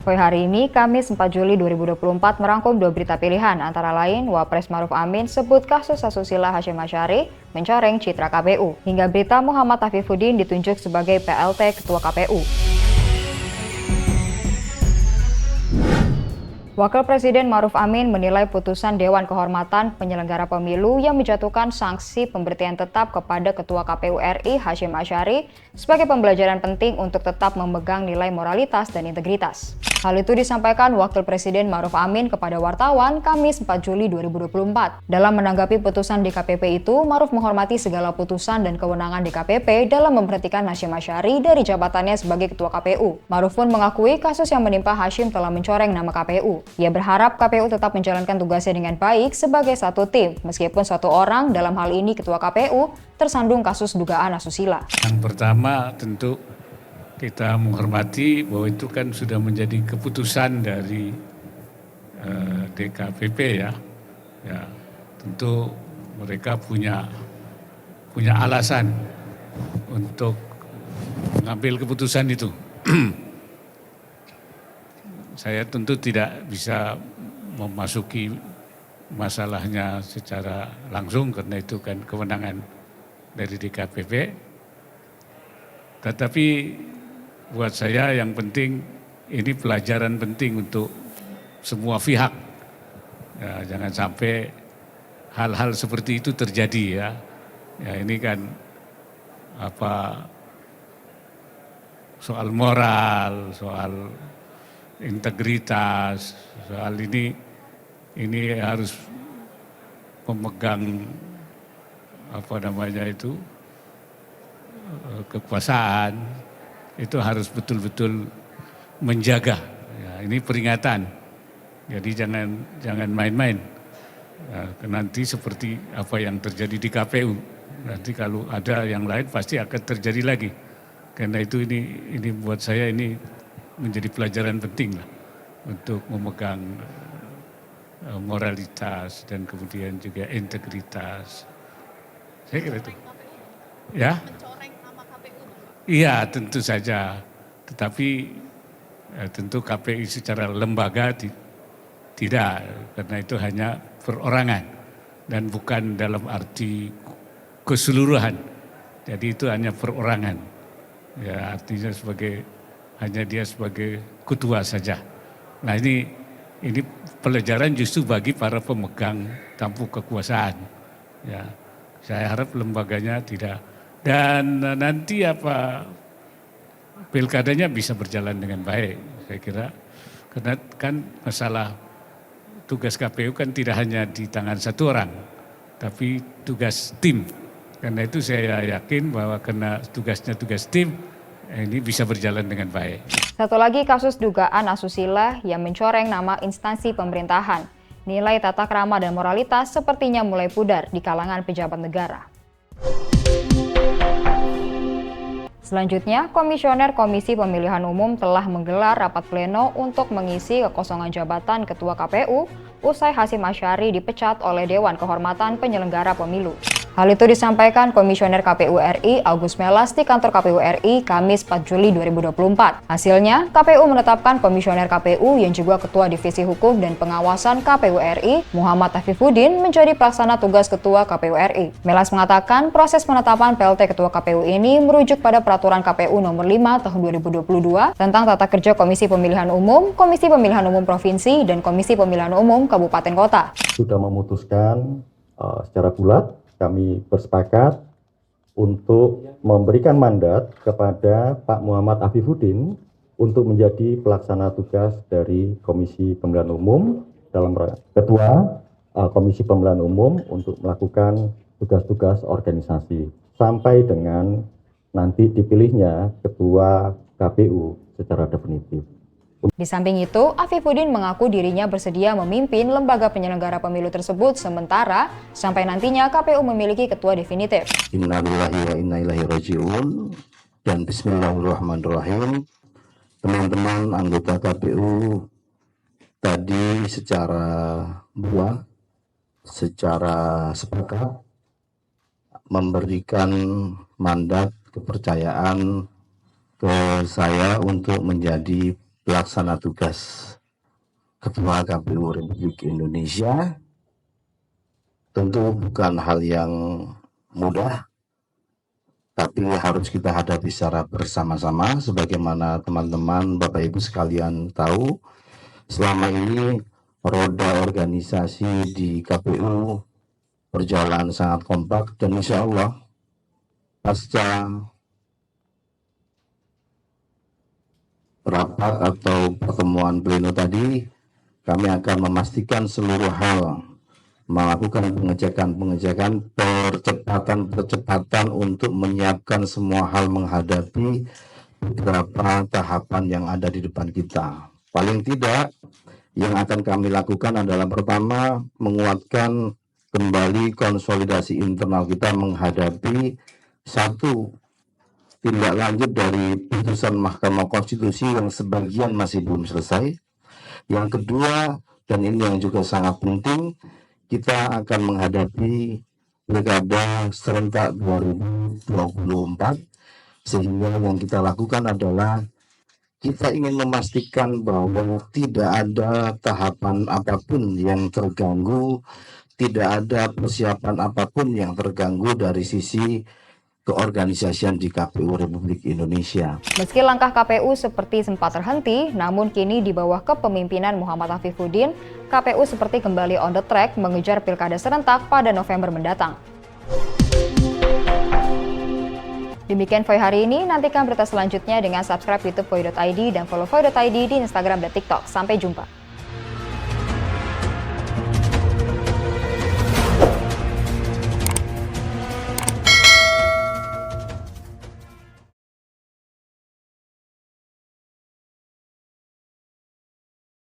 Sore hari ini, Kamis 4 Juli 2024 merangkum dua berita pilihan, antara lain Wapres Maruf Amin sebut kasus asusila Hasyim Asyari mencoreng citra KPU, hingga berita Muhammad Afifuddin ditunjuk sebagai PLT Ketua KPU. Wakil Presiden Maruf Amin menilai putusan Dewan Kehormatan Penyelenggara Pemilu yang menjatuhkan sanksi pemberhentian tetap kepada Ketua KPU RI Hasyim Asyari sebagai pembelajaran penting untuk tetap memegang nilai moralitas dan integritas. Hal itu disampaikan Wakil Presiden Maruf Amin kepada wartawan Kamis 4 Juli 2024. Dalam menanggapi putusan DKPP itu, Maruf menghormati segala putusan dan kewenangan DKPP dalam memberhentikan Hasyim Asyari dari jabatannya sebagai Ketua KPU. Maruf pun mengakui kasus yang menimpa Hasyim telah mencoreng nama KPU. Ia berharap KPU tetap menjalankan tugasnya dengan baik sebagai satu tim, meskipun satu orang, dalam hal ini Ketua KPU, tersandung kasus dugaan asusila. Yang pertama tentu kita menghormati bahwa itu kan sudah menjadi keputusan dari DKPP ya. Ya, tentu mereka punya alasan untuk mengambil keputusan itu. Saya tentu tidak bisa memasuki masalahnya secara langsung karena itu kan kewenangan dari DKPP. Tetapi buat saya yang penting ini pelajaran penting untuk semua pihak. Ya, jangan sampai hal-hal seperti itu terjadi ya. Ya ini kan soal moral, soal integritas, soal ini harus memegang kekuasaan, itu harus betul-betul menjaga. Ya, ini peringatan. Jadi jangan main-main. Ya, nanti seperti apa yang terjadi di KPU. Nanti kalau ada yang lain pasti akan terjadi lagi. Karena itu ini buat saya ini menjadi pelajaran penting lah untuk memegang moralitas dan kemudian juga integritas. Saya kira itu. Ya. Iya, tentu saja. Tetapi tentu KPU secara lembaga tidak, karena itu hanya perorangan dan bukan dalam arti keseluruhan. Jadi itu hanya perorangan. Ya, artinya hanya dia sebagai ketua saja. Nah ini pelajaran justru bagi para pemegang tampuk kekuasaan. Ya, saya harap lembaganya tidak. Dan nanti pilkadanya bisa berjalan dengan baik, saya kira. Karena kan masalah tugas KPU kan tidak hanya di tangan satu orang, tapi tugas tim. Karena itu saya yakin bahwa karena tugasnya tugas tim, ini bisa berjalan dengan baik. Satu lagi kasus dugaan asusila yang mencoreng nama instansi pemerintahan. Nilai tata krama dan moralitas sepertinya mulai pudar di kalangan pejabat negara. Selanjutnya, Komisioner Komisi Pemilihan Umum telah menggelar rapat pleno untuk mengisi kekosongan jabatan Ketua KPU usai Hasyim Asyari dipecat oleh Dewan Kehormatan Penyelenggara Pemilu. Hal itu disampaikan Komisioner KPU RI Agus Melas di kantor KPU RI Kamis 4 Juli 2024. Hasilnya, KPU menetapkan Komisioner KPU yang juga Ketua Divisi Hukum dan Pengawasan KPU RI Muhammad Afifuddin menjadi pelaksana tugas Ketua KPU RI. Melas mengatakan proses penetapan PLT Ketua KPU ini merujuk pada Peraturan KPU Nomor 5 Tahun 2022 tentang tata kerja Komisi Pemilihan Umum, Komisi Pemilihan Umum Provinsi, dan Komisi Pemilihan Umum Kabupaten Kota. Sudah memutuskan secara bulat, kami bersepakat untuk memberikan mandat kepada Pak Muhammad Afifuddin untuk menjadi pelaksana tugas dari Komisi Pemilihan Umum dalam Ketua Komisi Pemilihan Umum untuk melakukan tugas-tugas organisasi sampai dengan nanti dipilihnya Ketua KPU secara definitif. Di samping itu, Afifuddin mengaku dirinya bersedia memimpin lembaga penyelenggara pemilu tersebut sementara sampai nantinya KPU memiliki ketua definitif. Innalillahi wa inna ilaihi raji'un dan bismillahirrahmanirrahim. Teman-teman anggota KPU tadi secara sepakat memberikan mandat kepercayaan ke saya untuk menjadi pelaksana tugas Ketua KPU Republik Indonesia. Tentu bukan hal yang mudah, tapi harus kita hadapi secara bersama-sama. Sebagaimana teman-teman Bapak Ibu sekalian tahu, selama ini roda organisasi di KPU berjalan sangat kompak, dan insya Allah pasca rapat atau pertemuan pleno tadi, kami akan memastikan seluruh hal, melakukan pengecekan, percepatan untuk menyiapkan semua hal menghadapi beberapa tahapan yang ada di depan kita. Paling tidak, yang akan kami lakukan adalah pertama, menguatkan kembali konsolidasi internal kita menghadapi satu, tindak lanjut dari putusan Mahkamah Konstitusi yang sebagian masih belum selesai. Yang kedua, dan ini yang juga sangat penting, kita akan menghadapi Pilkada serentak 2024, sehingga yang kita lakukan adalah kita ingin memastikan bahwa tidak ada tahapan apapun yang terganggu, tidak ada persiapan apapun yang terganggu dari sisi keorganisasian di KPU Republik Indonesia. Meski langkah KPU seperti sempat terhenti, namun kini di bawah kepemimpinan Muhammad Afifuddin, KPU seperti kembali on the track mengejar pilkada serentak pada November mendatang. Demikian Voi hari ini, nantikan berita selanjutnya dengan subscribe YouTube Voi.id dan follow Voi.id di Instagram dan TikTok. Sampai jumpa.